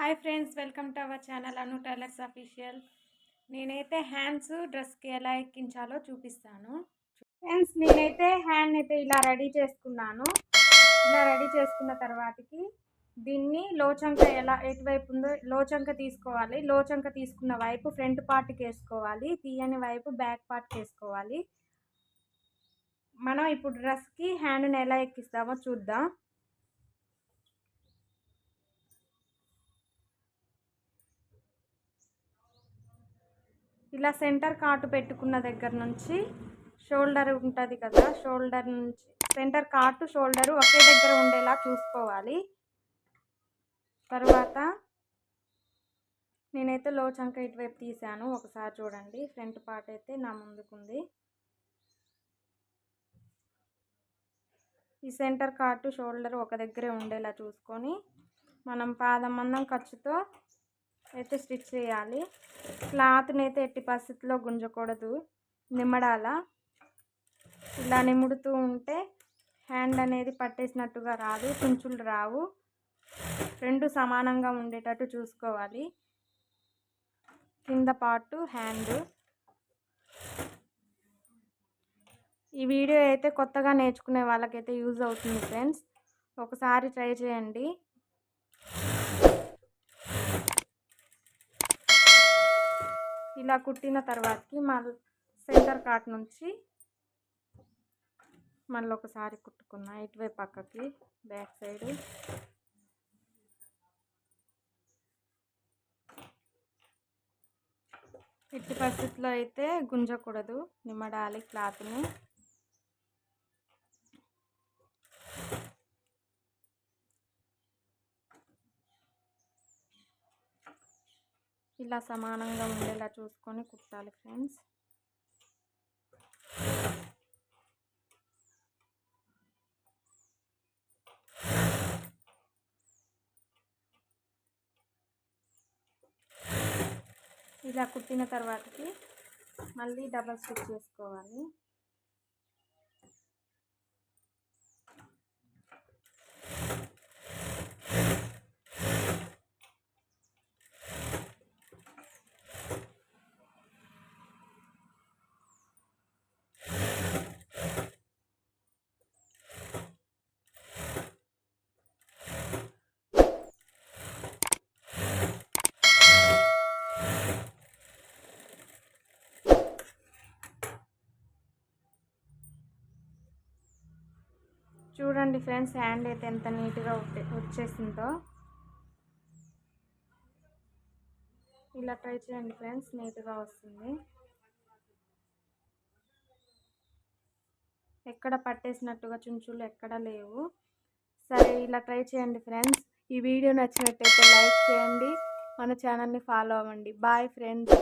Hi friends, welcome to our channel Anu tailors official. నేనైతే hands డ్రెస్కి ఎలా ఎక్కించాలో చూపిస్తాను. ఫ్రెండ్స్, నేనైతే హ్యాండ్ అయితే ఇలా రెడీ చేసుకున్నాను. ఇలా రెడీ చేసుకున్న తర్వాతకి దీన్ని లోచంక ఎటువైపు ఉందో లోచంక తీసుకోవాలి. లోచంక తీసుకున్న వైపు ఫ్రంట్ పార్ట్కి వేసుకోవాలి, తీయని వైపు బ్యాక్ పార్ట్కి వేసుకోవాలి. మనం ఇప్పుడు డ్రెస్కి హ్యాండ్ని ఎలా ఎక్కిస్తామో చూద్దాం. ఇలా సెంటర్ కాటు పెట్టుకున్న దగ్గర నుంచి షోల్డర్ ఉంటుంది కదా, షోల్డర్ నుంచి సెంటర్ కాటు షోల్డరు ఒకే దగ్గర ఉండేలా చూసుకోవాలి. తర్వాత నేనైతే లోచంక ఇటువైపు తీసాను, ఒకసారి చూడండి. ఫ్రంట్ పార్ట్ అయితే నా ముందుకుంది. ఈ సెంటర్ కాటు షోల్డర్ ఒక దగ్గరే ఉండేలా చూసుకొని మనం పాదం మందం ఖర్చుతో అయితే స్టిచ్ చేయాలి. క్లాత్ని అయితే ఎట్టి పరిస్థితుల్లో గుంజకూడదు, నిమ్మడాల. ఇలా నిముడుతూ ఉంటే హ్యాండ్ అనేది పట్టేసినట్టుగా రాదు, కుంచులు రావు. రెండు సమానంగా ఉండేటట్టు చూసుకోవాలి. కింద పార్టు హ్యాండ్. ఈ వీడియో అయితే కొత్తగా నేర్చుకునే వాళ్ళకైతే యూజ్ అవుతుంది ఫ్రెండ్స్, ఒకసారి ట్రై చేయండి. ఇలా కుట్టిన తర్వాతకి మళ్ళీ సెంటర్ కాట్ నుంచి మళ్ళీ ఒకసారి కుట్టుకున్నా ఇటువైపు పక్కకి బ్యాక్ సైడ్. ఎట్టి పరిస్థితుల్లో అయితే గుంజకూడదు, నిమ్మడాలి క్లాత్ని. ఇలా సమానంగా ఉండేలా చూసుకొని కుట్టాలి ఫ్రెండ్స్. ఇలా కుట్టిన తర్వాతకి మళ్ళీ డబల్ స్టిచ్ చేసుకోవాలి. చూడండి ఫ్రెండ్స్, హ్యాండ్ అయితే ఎంత నీట్గా వచ్చేసిందో. ఇలా ట్రై చేయండి ఫ్రెండ్స్, నీట్గా వస్తుంది. ఎక్కడ పట్టేసినట్టుగా చుంచులు ఎక్కడ లేవు. సరే, ఇలా ట్రై చేయండి ఫ్రెండ్స్. ఈ వీడియో నచ్చినట్టయితే లైక్ చేయండి, మన ఛానల్ని ఫాలో అవ్వండి. Bye friends.